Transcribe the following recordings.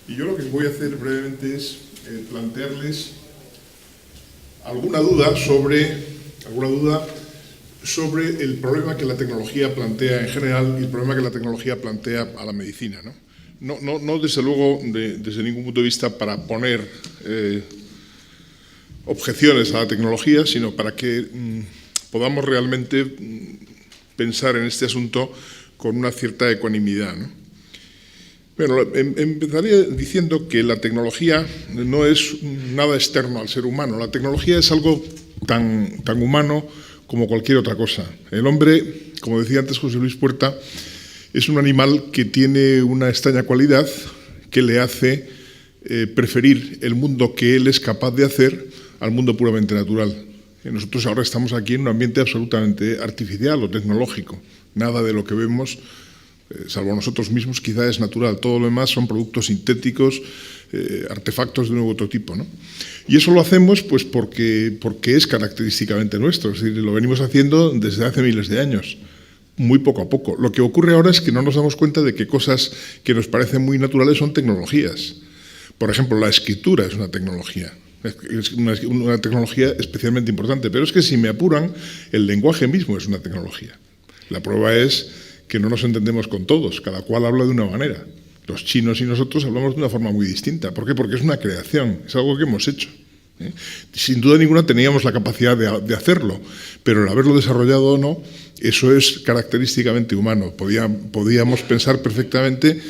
Y yo lo que voy a hacer brevemente es plantearles alguna duda sobre el problema que la tecnología plantea en general y el problema que la tecnología plantea a la medicina, ¿no? No desde luego, desde ningún punto de vista para poner objeciones a la tecnología, sino para que podamos realmente pensar en este asunto con una cierta ecuanimidad, ¿no? Bueno, empezaría diciendo que la tecnología no es nada externo al ser humano. La tecnología es algo tan humano como cualquier otra cosa. El hombre, como decía antes José Luis Puerta, es un animal que tiene una extraña cualidad que le hace preferir el mundo que él es capaz de hacer al mundo puramente natural. Nosotros ahora estamos aquí en un ambiente absolutamente artificial o tecnológico. Nada de lo que vemos, salvo nosotros mismos, quizá es natural. Todo lo demás son productos sintéticos, artefactos de un u otro tipo, ¿no? Y eso lo hacemos pues porque es característicamente nuestro, es decir, lo venimos haciendo desde hace miles de años, muy poco a poco. Lo que ocurre ahora es que no nos damos cuenta de que cosas que nos parecen muy naturales son tecnologías. Por ejemplo, la escritura es una tecnología. Es una tecnología especialmente importante, pero es que si me apuran, el lenguaje mismo es una tecnología. La prueba es que no nos entendemos con todos, cada cual habla de una manera. Los chinos y nosotros hablamos de una forma muy distinta. ¿Por qué? Porque es una creación, es algo que hemos hecho. Sin duda ninguna teníamos la capacidad de hacerlo, pero el haberlo desarrollado o no, eso es característicamente humano. Podíamos pensar perfectamente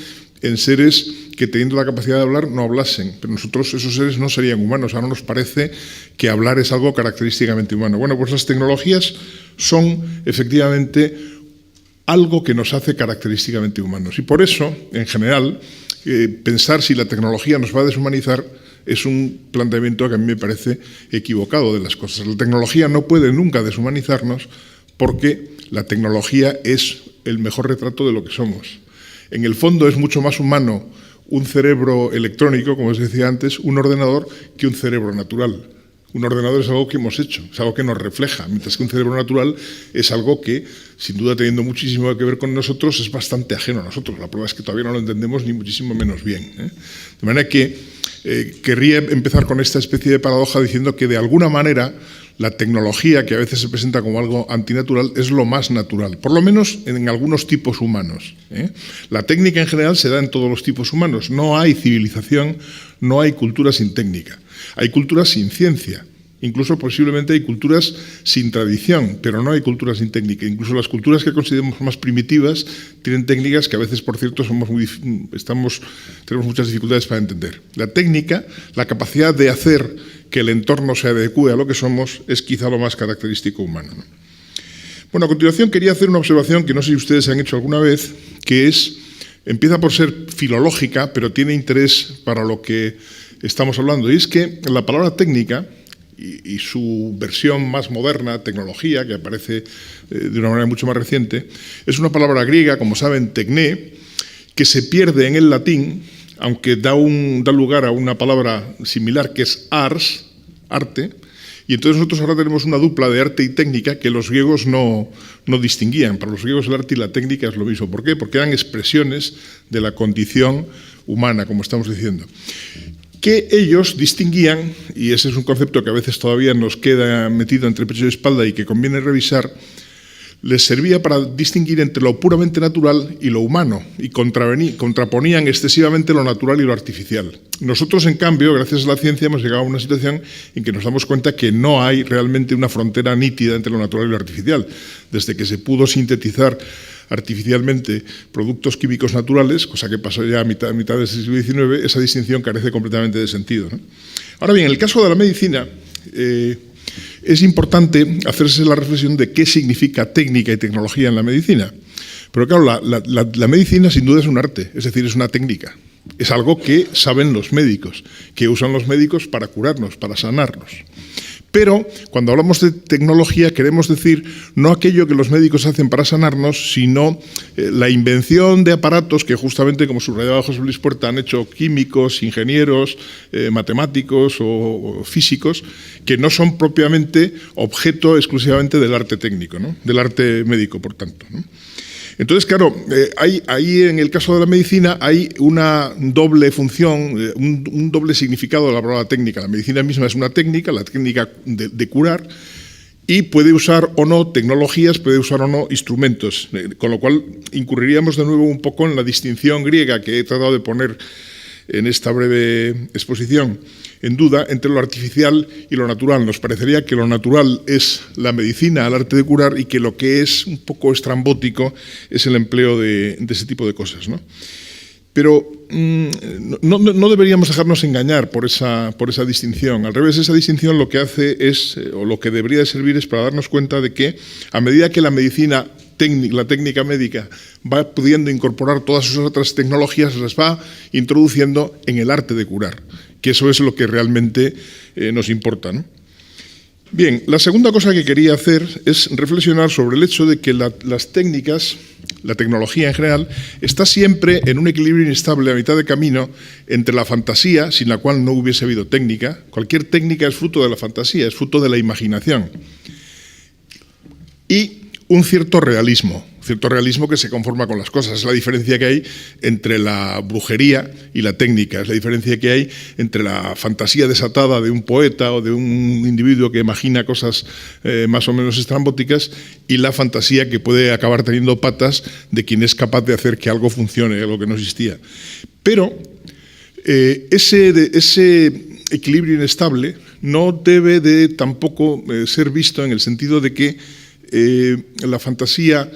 en seres que teniendo la capacidad de hablar no hablasen, pero nosotros esos seres no serían humanos. Ahora nos parece que hablar es algo característicamente humano. Bueno, pues las tecnologías son efectivamente algo que nos hace característicamente humanos. Y por eso, en general, pensar si la tecnología nos va a deshumanizar es un planteamiento que a mí me parece equivocado de las cosas. La tecnología no puede nunca deshumanizarnos porque la tecnología es el mejor retrato de lo que somos. En el fondo es mucho más humano un cerebro electrónico, como os decía antes, un ordenador, que un cerebro natural. Un ordenador es algo que hemos hecho, es algo que nos refleja, mientras que un cerebro natural es algo que, sin duda teniendo muchísimo que ver con nosotros, es bastante ajeno a nosotros. La prueba es que todavía no lo entendemos ni muchísimo menos bien, ¿eh? De manera que querría empezar con esta especie de paradoja diciendo que de alguna manera la tecnología, que a veces se presenta como algo antinatural, es lo más natural, por lo menos en algunos tipos humanos, ¿eh? La técnica en general se da en todos los tipos humanos. No hay civilización, no hay cultura sin técnica. Hay culturas sin ciencia, incluso posiblemente hay culturas sin tradición, pero no hay culturas sin técnica. Incluso las culturas que consideramos más primitivas tienen técnicas que a veces, por cierto, tenemos muchas dificultades para entender. La técnica, la capacidad de hacer que el entorno se adecue a lo que somos, es quizá lo más característico humano, ¿no? Bueno, a continuación quería hacer una observación que no sé si ustedes han hecho alguna vez, que empieza por ser filológica, pero tiene interés para lo que estamos hablando, y es que la palabra técnica y su versión más moderna, tecnología, que aparece de una manera mucho más reciente, es una palabra griega, como saben, tecné, que se pierde en el latín, aunque da lugar a una palabra similar que es ars, arte, y entonces nosotros ahora tenemos una dupla de arte y técnica que los griegos no distinguían. Para los griegos el arte y la técnica es lo mismo. ¿Por qué? Porque eran expresiones de la condición humana, como estamos diciendo, que ellos distinguían, y ese es un concepto que a veces todavía nos queda metido entre pecho y espalda y que conviene revisar, les servía para distinguir entre lo puramente natural y lo humano, y contraponían excesivamente lo natural y lo artificial. Nosotros, en cambio, gracias a la ciencia, hemos llegado a una situación en que nos damos cuenta que no hay realmente una frontera nítida entre lo natural y lo artificial. Desde que se pudo sintetizar artificialmente productos químicos naturales, cosa que pasó ya a mitad del siglo XIX, esa distinción carece completamente de sentido, ¿no? Ahora bien, en el caso de la medicina, es importante hacerse la reflexión de qué significa técnica y tecnología en la medicina. Pero claro, la medicina sin duda es un arte, es decir, es una técnica. Es algo que saben los médicos, que usan los médicos para curarnos, para sanarnos. Pero cuando hablamos de tecnología queremos decir no aquello que los médicos hacen para sanarnos, sino la invención de aparatos que justamente, como subrayaba José Luis Puerta, han hecho químicos, ingenieros, matemáticos o físicos, que no son propiamente objeto exclusivamente del arte técnico, ¿no? Del arte médico, por tanto, ¿no? Entonces, claro, ahí en el caso de la medicina hay una doble función, un doble significado de la palabra técnica. La medicina misma es una técnica, la técnica de curar, y puede usar o no tecnologías, puede usar o no instrumentos, con lo cual incurriríamos de nuevo un poco en la distinción griega que he tratado de poner en esta breve exposición en duda entre lo artificial y lo natural. Nos parecería que lo natural es la medicina, el arte de curar, y que lo que es un poco estrambótico es el empleo de ese tipo de cosas, ¿no? Pero no deberíamos dejarnos engañar por esa distinción. Al revés, esa distinción lo que hace es, o lo que debería de servir es para darnos cuenta de que a medida que la medicina, la técnica médica, va pudiendo incorporar todas sus otras tecnologías, las va introduciendo en el arte de curar, que eso es lo que realmente nos importa, ¿no? Bien, la segunda cosa que quería hacer es reflexionar sobre el hecho de que las técnicas, la tecnología en general, está siempre en un equilibrio inestable a mitad de camino entre la fantasía, sin la cual no hubiese habido técnica. Cualquier técnica es fruto de la fantasía, es fruto de la imaginación. Y un cierto realismo que se conforma con las cosas. Es la diferencia que hay entre la brujería y la técnica, es la diferencia que hay entre la fantasía desatada de un poeta o de un individuo que imagina cosas más o menos estrambóticas y la fantasía que puede acabar teniendo patas de quien es capaz de hacer que algo funcione, algo que no existía. Pero ese equilibrio inestable no debe de tampoco ser visto en el sentido de que la fantasía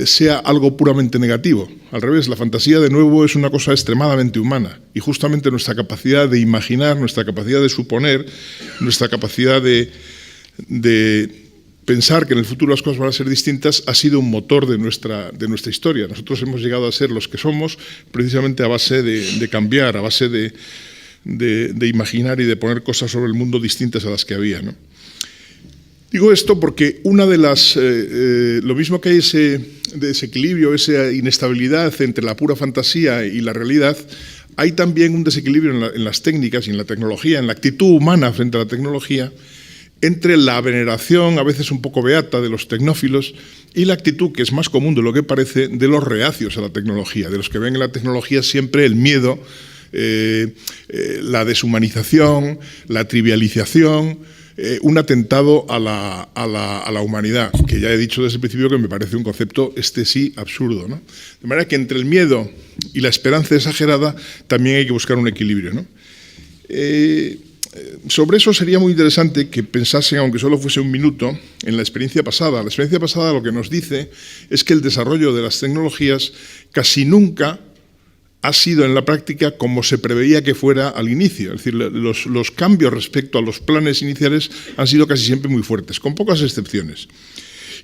sea algo puramente negativo. Al revés, la fantasía, de nuevo, es una cosa extremadamente humana, y justamente nuestra capacidad de imaginar, nuestra capacidad de suponer, nuestra capacidad de pensar que en el futuro las cosas van a ser distintas ha sido un motor de nuestra historia. Nosotros hemos llegado a ser los que somos precisamente a base de cambiar, a base de imaginar y de poner cosas sobre el mundo distintas a las que había, ¿no? Digo esto porque una de las, lo mismo que hay ese desequilibrio, esa inestabilidad entre la pura fantasía y la realidad, hay también un desequilibrio en las técnicas y en la tecnología, en la actitud humana frente a la tecnología, entre la veneración, a veces un poco beata, de los tecnófilos y la actitud, que es más común de lo que parece, de los reacios a la tecnología, de los que ven en la tecnología siempre el miedo, la deshumanización, la trivialización, un atentado a la humanidad, que ya he dicho desde el principio que me parece un concepto, sí, absurdo, ¿no? De manera que entre el miedo y la esperanza exagerada también hay que buscar un equilibrio, ¿no? Sobre eso sería muy interesante que pensasen, aunque solo fuese un minuto, en la experiencia pasada. La experiencia pasada lo que nos dice es que el desarrollo de las tecnologías casi nunca ha sido en la práctica como se preveía que fuera al inicio. Es decir, los cambios respecto a los planes iniciales han sido casi siempre muy fuertes, con pocas excepciones.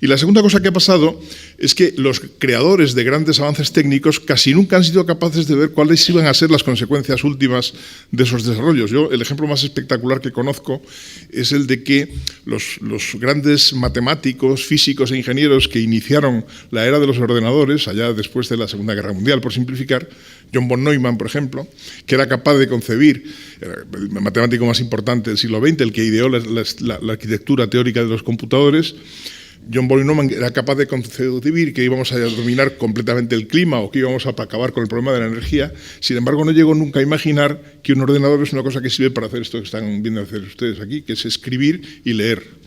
Y la segunda cosa que ha pasado es que los creadores de grandes avances técnicos casi nunca han sido capaces de ver cuáles iban a ser las consecuencias últimas de esos desarrollos. Yo, el ejemplo más espectacular que conozco es el de que los grandes matemáticos, físicos e ingenieros que iniciaron la era de los ordenadores, allá después de la Segunda Guerra Mundial, por simplificar, John von Neumann, por ejemplo, que era capaz de concebir, el matemático más importante del siglo XX, el que ideó la arquitectura teórica de los computadores. John von Neumann era capaz de concebir que íbamos a dominar completamente el clima o que íbamos a acabar con el problema de la energía. Sin embargo, no llegó nunca a imaginar que un ordenador es una cosa que sirve para hacer esto que están viendo hacer ustedes aquí, que es escribir y leer.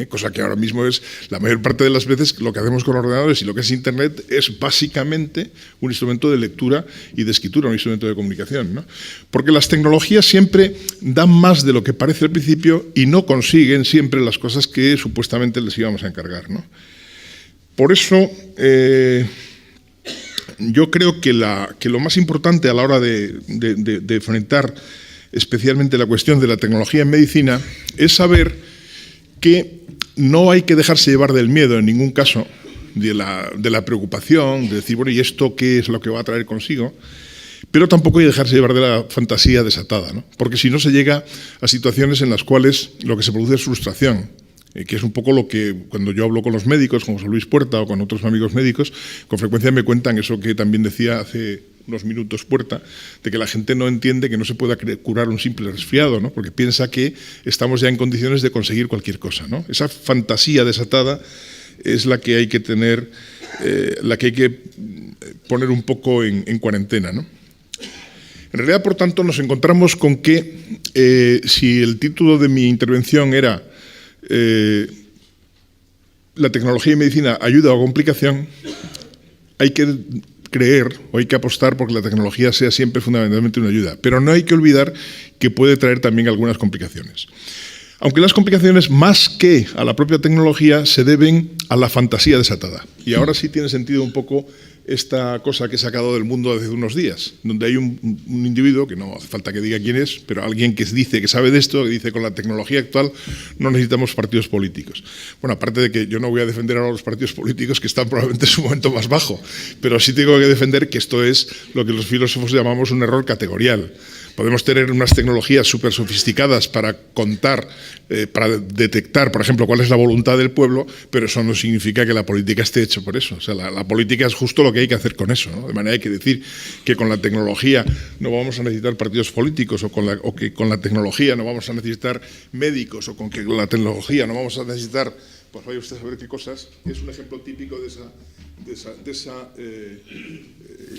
Cosa que ahora mismo es, la mayor parte de las veces, lo que hacemos con ordenadores y lo que es Internet es básicamente un instrumento de lectura y de escritura, un instrumento de comunicación, ¿no? Porque las tecnologías siempre dan más de lo que parece al principio y no consiguen siempre las cosas que supuestamente les íbamos a encargar, ¿no? Por eso, yo creo que lo más importante a la hora de enfrentar especialmente la cuestión de la tecnología en medicina es saber que no hay que dejarse llevar del miedo en ningún caso, de la preocupación, de decir, bueno, ¿y esto qué es lo que va a traer consigo? Pero tampoco hay que dejarse llevar de la fantasía desatada, ¿no? Porque si no se llega a situaciones en las cuales lo que se produce es frustración, que es un poco lo que cuando yo hablo con los médicos, como José Luis Puerta o con otros amigos médicos, con frecuencia me cuentan eso que también decía hace unos minutos Puerta, de que la gente no entiende que no se pueda curar un simple resfriado, ¿no? Porque piensa que estamos ya en condiciones de conseguir cualquier cosa, ¿no? Esa fantasía desatada es la que hay que tener, la que hay que poner un poco en cuarentena, ¿no? En realidad, por tanto, nos encontramos con que si el título de mi intervención era la tecnología y medicina, ayuda o complicación, hay que creer o hay que apostar porque la tecnología sea siempre fundamentalmente una ayuda. Pero no hay que olvidar que puede traer también algunas complicaciones. Aunque las complicaciones, más que a la propia tecnología, se deben a la fantasía desatada. Y ahora sí tiene sentido un poco esta cosa que he sacado del mundo hace unos días, donde hay un individuo, que no hace falta que diga quién es, pero alguien que dice que sabe de esto, que dice que con la tecnología actual no necesitamos partidos políticos. Bueno, aparte de que yo no voy a defender ahora los partidos políticos que están probablemente en su momento más bajo, pero sí tengo que defender que esto es lo que los filósofos llamamos un error categorial. Podemos tener unas tecnologías súper sofisticadas para contar, para detectar, por ejemplo, cuál es la voluntad del pueblo, pero eso no significa que la política esté hecha por eso. O sea, la política es justo lo que hay que hacer con eso, ¿no? De manera que decir que con la tecnología no vamos a necesitar partidos políticos o que con la tecnología no vamos a necesitar médicos o con que con la tecnología no vamos a necesitar, pues vaya usted a saber qué cosas, es un ejemplo típico de esa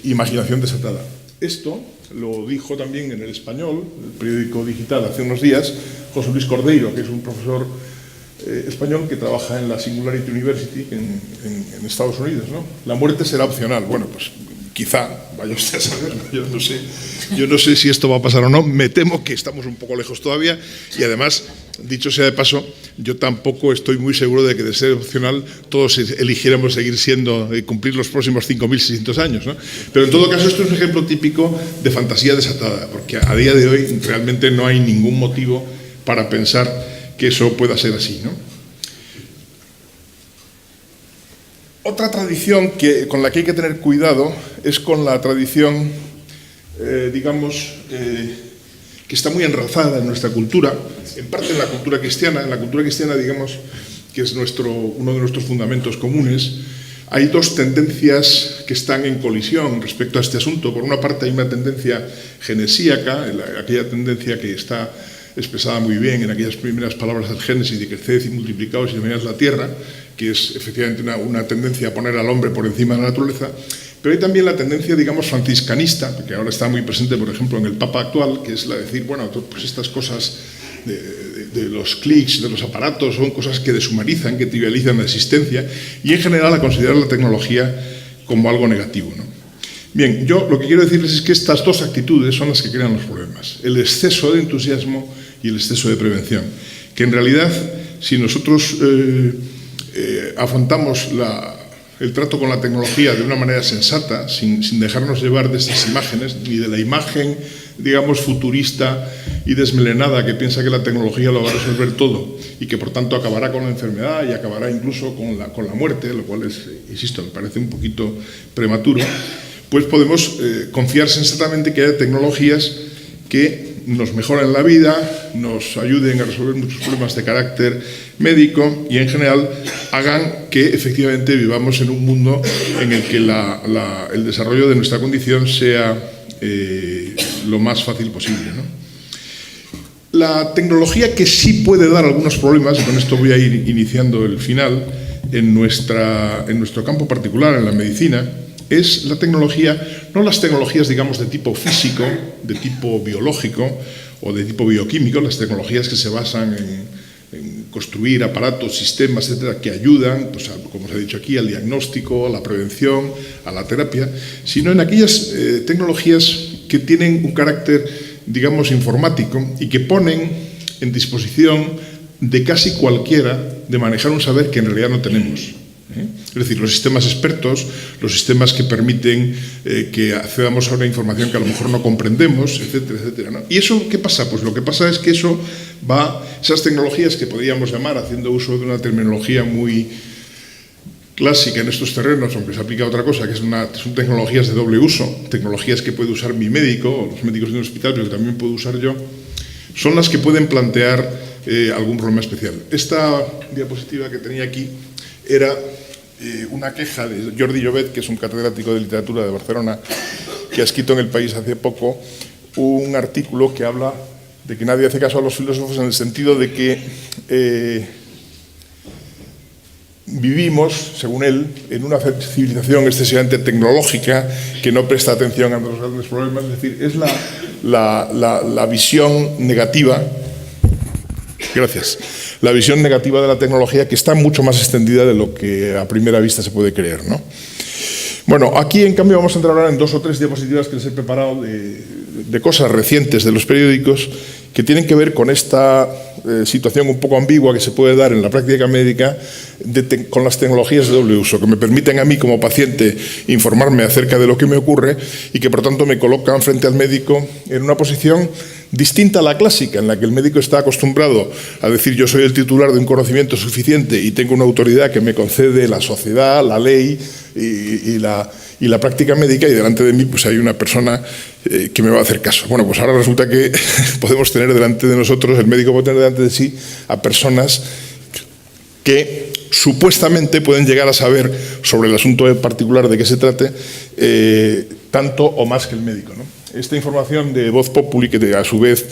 imaginación desatada. Esto lo dijo también en El Español, el periódico digital, hace unos días, José Luis Cordeiro, que es un profesor español que trabaja en la Singularity University en Estados Unidos, ¿no? La muerte será opcional. Bueno, pues quizá, vaya usted a saber, ¿no? Yo no sé si esto va a pasar o no, me temo que estamos un poco lejos todavía y además, dicho sea de paso, yo tampoco estoy muy seguro de que de ser opcional todos eligiéramos seguir siendo y cumplir los próximos 5.600 años, ¿no? Pero en todo caso esto es un ejemplo típico de fantasía desatada, porque a día de hoy realmente no hay ningún motivo para pensar que eso pueda ser así, ¿no? Otra tradición con la que hay que tener cuidado es con la tradición, digamos, que está muy enraizada en nuestra cultura, en parte en la cultura cristiana. En la cultura cristiana, digamos, que es uno de nuestros fundamentos comunes, hay dos tendencias que están en colisión respecto a este asunto. Por una parte hay una tendencia genesíaca, aquella tendencia que está expresada muy bien en aquellas primeras palabras del Génesis de creced y multiplicaos y llenad la tierra, que es efectivamente una tendencia a poner al hombre por encima de la naturaleza. Pero hay también la tendencia, digamos, franciscanista, que ahora está muy presente, por ejemplo, en el Papa actual, que es la de decir, bueno, pues estas cosas de los clics, de los aparatos, son cosas que deshumanizan, que trivializan la existencia, y en general a considerar la tecnología como algo negativo, ¿no? Bien, yo lo que quiero decirles es que estas dos actitudes son las que crean los problemas, el exceso de entusiasmo y el exceso de prevención, que en realidad, si nosotros afrontamos el trato con la tecnología de una manera sensata, sin dejarnos llevar de estas imágenes, ni de la imagen, digamos, futurista y desmelenada que piensa que la tecnología lo va a resolver todo y que por tanto acabará con la enfermedad y acabará incluso con la muerte, lo cual es, insisto, me parece un poquito prematuro, pues podemos confiar sensatamente que haya tecnologías que nos mejoren la vida, nos ayuden a resolver muchos problemas de carácter médico y en general hagan que efectivamente vivamos en un mundo en el que el desarrollo de nuestra condición sea lo más fácil posible, ¿no? La tecnología que sí puede dar algunos problemas, y con esto voy a ir iniciando el final, en nuestro campo particular, en la medicina, es la tecnología, no las tecnologías, digamos, de tipo físico, de tipo biológico o de tipo bioquímico, las tecnologías que se basan en construir aparatos, sistemas, etcétera, que ayudan, pues, como os he dicho aquí, al diagnóstico, a la prevención, a la terapia, sino en aquellas tecnologías que tienen un carácter, digamos, informático y que ponen en disposición de casi cualquiera de manejar un saber que en realidad no tenemos. Es decir, los sistemas expertos, los sistemas que permiten que accedamos a una información que a lo mejor no comprendemos, etcétera, etcétera, ¿no? ¿Y eso qué pasa? Pues lo que pasa es que esas tecnologías que podríamos llamar, haciendo uso de una terminología muy clásica en estos terrenos, aunque se aplica a otra cosa, que son tecnologías de doble uso, tecnologías que puede usar mi médico o los médicos de un hospital, pero que también puedo usar yo, son las que pueden plantear algún problema especial. Esta diapositiva que tenía aquí era una queja de Jordi Llobet, que es un catedrático de literatura de Barcelona, que ha escrito en El País hace poco un artículo que habla de que nadie hace caso a los filósofos en el sentido de que vivimos, según él, en una civilización excesivamente tecnológica que no presta atención a los grandes problemas. Es decir, es la visión negativa, gracias, la visión negativa de la tecnología, que está mucho más extendida de lo que a primera vista se puede creer, ¿no? Bueno, aquí en cambio vamos a entrar ahora en 2 o 3 diapositivas que les he preparado de cosas recientes de los periódicos que tienen que ver con esta situación un poco ambigua que se puede dar en la práctica médica con las tecnologías de doble uso, que me permiten a mí como paciente informarme acerca de lo que me ocurre y que por tanto me colocan frente al médico en una posición distinta a la clásica, en la que el médico está acostumbrado a decir yo soy el titular de un conocimiento suficiente y tengo una autoridad que me concede la sociedad, la ley y la práctica médica, y delante de mí pues hay una persona que me va a hacer caso. Bueno, pues ahora resulta que podemos tener delante de nosotros, el médico puede tener delante de sí a personas que supuestamente pueden llegar a saber sobre el asunto particular de qué se trate, tanto o más que el médico, ¿no? Esta información de Voz Populi, que a su vez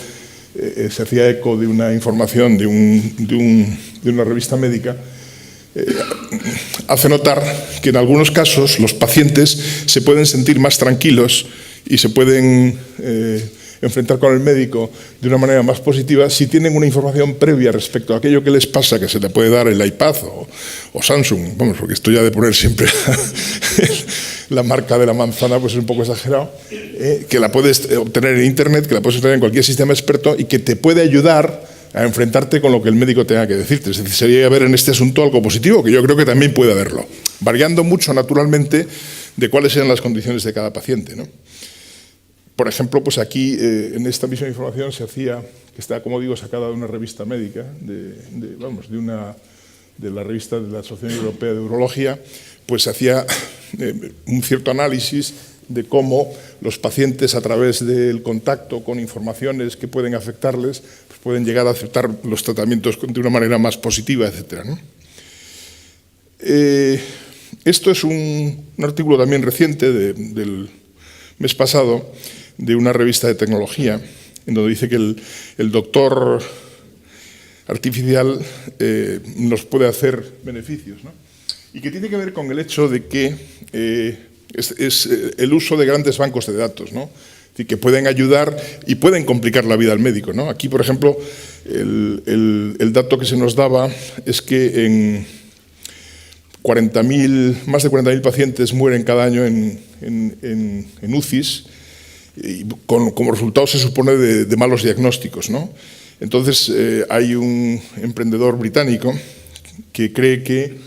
se hacía eco de una información de una revista médica, hace notar que en algunos casos los pacientes se pueden sentir más tranquilos y se pueden enfrentar con el médico de una manera más positiva si tienen una información previa respecto a aquello que les pasa, que se le puede dar el iPad o Samsung. Vamos, porque esto ya de poner siempre la marca de la manzana pues es un poco exagerado, que la puedes obtener en Internet, que la puedes obtener en cualquier sistema experto y que te puede ayudar a enfrentarte con lo que el médico tenga que decirte. Es decir, sería haber en este asunto algo positivo, que yo creo que también puede haberlo, variando mucho naturalmente de cuáles sean las condiciones de cada paciente, ¿no? Por ejemplo, pues aquí en esta misma información se hacía, que está, como digo, sacada de una revista médica, de la revista de la Asociación Europea de Urología, pues se hacía un cierto análisis de cómo los pacientes, a través del contacto con informaciones que pueden afectarles, pues pueden llegar a aceptar los tratamientos de una manera más positiva, etc., ¿no? Esto es un artículo también reciente del mes pasado de una revista de tecnología, en donde dice que el doctor artificial nos puede hacer beneficios, ¿no? Y que tiene que ver con el hecho de que es el uso de grandes bancos de datos, ¿no? Es decir, que pueden ayudar y pueden complicar la vida al médico, ¿no? Aquí, por ejemplo, el dato que se nos daba es que en más de 40.000 pacientes mueren cada año en UCIs, y como resultado se supone de malos diagnósticos, ¿no? Entonces hay un emprendedor británico que cree que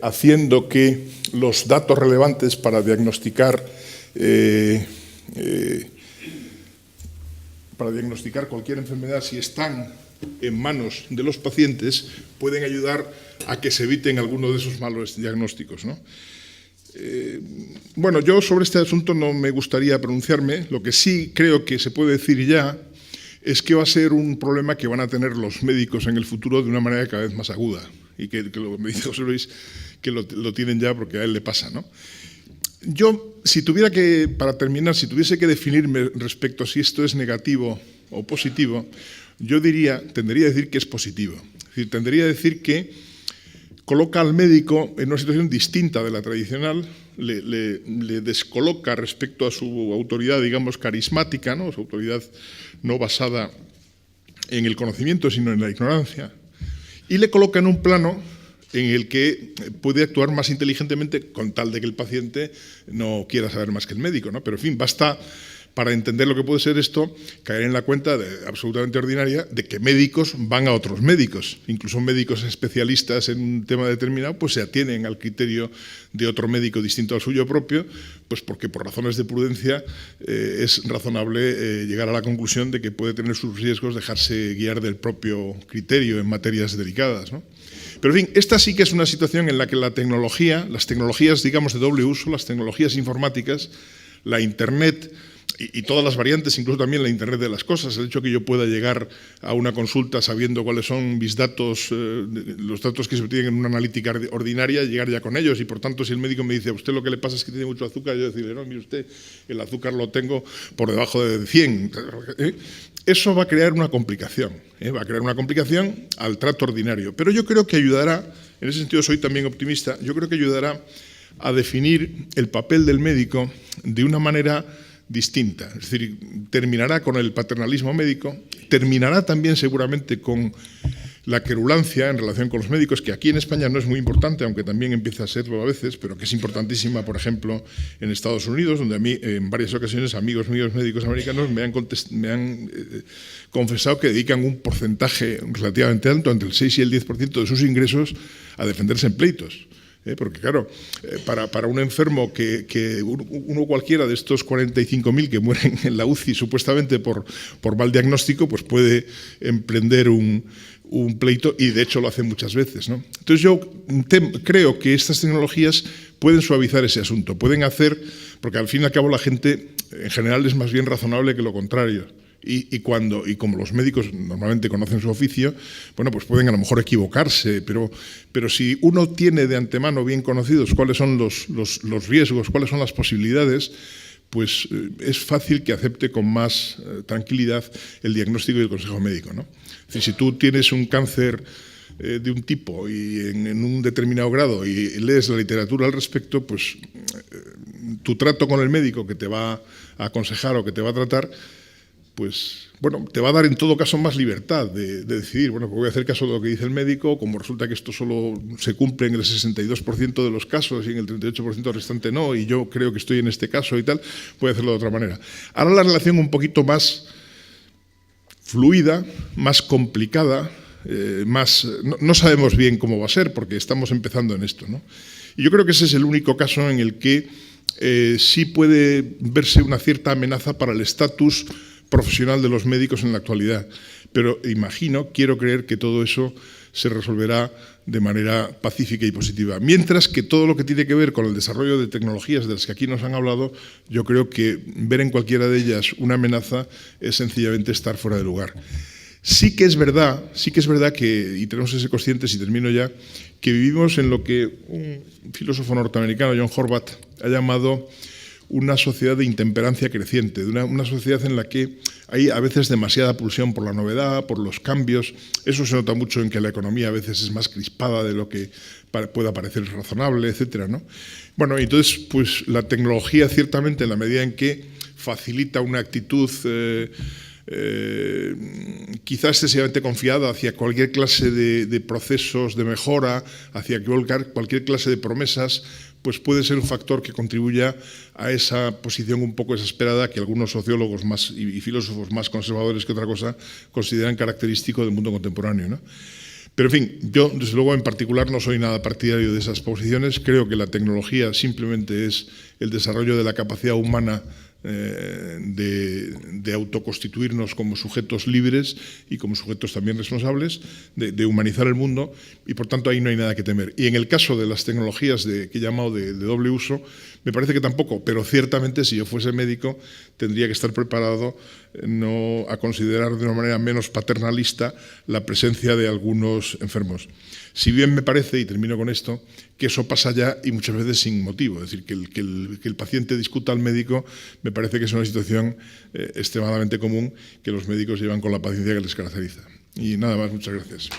haciendo que los datos relevantes para diagnosticar cualquier enfermedad, si están en manos de los pacientes, pueden ayudar a que se eviten algunos de esos malos diagnósticos, ¿no? Bueno, yo sobre este asunto no me gustaría pronunciarme. Lo que sí creo que se puede decir ya es que va a ser un problema que van a tener los médicos en el futuro de una manera cada vez más aguda, y que lo que me dice José Luis, que lo tienen ya porque a él le pasa, ¿no? Yo, para terminar, si tuviese que definirme respecto a si esto es negativo o positivo, yo tendería a decir que es positivo. Es decir, tendería a decir que coloca al médico en una situación distinta de la tradicional, le descoloca respecto a su autoridad, digamos, carismática, ¿no? Su autoridad no basada en el conocimiento, sino en la ignorancia, y le coloca en un plano en el que puede actuar más inteligentemente, con tal de que el paciente no quiera saber más que el médico, ¿no? Pero, en fin, basta, para entender lo que puede ser esto, caer en la cuenta absolutamente ordinaria de que médicos van a otros médicos. Incluso médicos especialistas en un tema determinado pues se atienen al criterio de otro médico distinto al suyo propio, pues porque por razones de prudencia es razonable llegar a la conclusión de que puede tener sus riesgos dejarse guiar del propio criterio en materias delicadas, ¿no? Pero, en fin, esta sí que es una situación en la que la tecnología, las tecnologías, digamos, de doble uso, las tecnologías informáticas, la Internet y todas las variantes, incluso también la Internet de las cosas, el hecho de que yo pueda llegar a una consulta sabiendo cuáles son mis datos, los datos que se obtienen en una analítica ordinaria, llegar ya con ellos, y por tanto si el médico me dice a usted lo que le pasa es que tiene mucho azúcar, yo decirle, no, mire usted, el azúcar lo tengo por debajo de 100. Eso va a crear una complicación, va a crear una complicación al trato ordinario, pero yo creo que ayudará en ese sentido soy también optimista, yo creo que ayudará a definir el papel del médico de una manera distinta. Es decir, terminará con el paternalismo médico, terminará también seguramente con la querulancia en relación con los médicos, que aquí en España no es muy importante, aunque también empieza a serlo a veces, pero que es importantísima, por ejemplo, en Estados Unidos, donde a mí, en varias ocasiones, amigos míos médicos americanos me han confesado que dedican un porcentaje relativamente alto, entre el 6 y el 10% de sus ingresos, a defenderse en pleitos. Porque claro, para un enfermo que uno cualquiera de estos 45.000 que mueren en la UCI supuestamente por mal diagnóstico, pues puede emprender un pleito, y de hecho lo hace muchas veces, ¿no? Entonces yo creo que estas tecnologías pueden suavizar ese asunto, pueden hacer, porque al fin y al cabo la gente en general es más bien razonable que lo contrario. Y como los médicos normalmente conocen su oficio, bueno, pues pueden a lo mejor equivocarse, pero si uno tiene de antemano bien conocidos cuáles son los riesgos, cuáles son las posibilidades, pues es fácil que acepte con más tranquilidad el diagnóstico y el consejo médico, ¿no? Es decir, si tú tienes un cáncer de un tipo y en un determinado grado y lees la literatura al respecto, pues tu trato con el médico que te va a aconsejar o que te va a tratar, pues bueno, te va a dar en todo caso más libertad de decidir, bueno, pues voy a hacer caso de lo que dice el médico, como resulta que esto solo se cumple en el 62% de los casos y en el 38% restante no, y yo creo que estoy en este caso y tal, voy a hacerlo de otra manera. Ahora la relación un poquito más fluida, más complicada, no sabemos bien cómo va a ser porque estamos empezando en esto, ¿no? Y yo creo que ese es el único caso en el que sí puede verse una cierta amenaza para el estatus profesional de los médicos en la actualidad. Pero quiero creer que todo eso se resolverá de manera pacífica y positiva. Mientras que todo lo que tiene que ver con el desarrollo de tecnologías de las que aquí nos han hablado, yo creo que ver en cualquiera de ellas una amenaza es sencillamente estar fuera de lugar. Sí que es verdad que, y tenemos que ser conscientes, y termino ya, que vivimos en lo que un filósofo norteamericano, John Horvath, ha llamado una sociedad de intemperancia creciente, de una sociedad en la que hay a veces demasiada pulsión por la novedad, por los cambios. Eso se nota mucho en que la economía a veces es más crispada de lo que pueda parecer razonable, etcétera, ¿no? Bueno, entonces, pues la tecnología ciertamente, en la medida en que facilita una actitud quizás excesivamente confiada hacia cualquier clase de procesos de mejora, hacia cualquier clase de promesas, pues puede ser un factor que contribuya a esa posición un poco desesperada que algunos sociólogos y filósofos más conservadores que otra cosa consideran característico del mundo contemporáneo, ¿no? Pero, en fin, yo, desde luego, en particular, no soy nada partidario de esas posiciones. Creo que la tecnología simplemente es el desarrollo de la capacidad humana de autoconstituirnos como sujetos libres y como sujetos también responsables, de humanizar el mundo, y por tanto ahí no hay nada que temer. Y en el caso de las tecnologías que he llamado de doble uso, me parece que tampoco, pero ciertamente si yo fuese médico tendría que estar preparado no a considerar de una manera menos paternalista la presencia de algunos enfermos. Si bien me parece, y termino con esto, que eso pasa ya y muchas veces sin motivo, es decir, que el paciente discuta al médico, me parece que es una situación extremadamente común que los médicos llevan con la paciencia que les caracteriza. Y nada más, muchas gracias.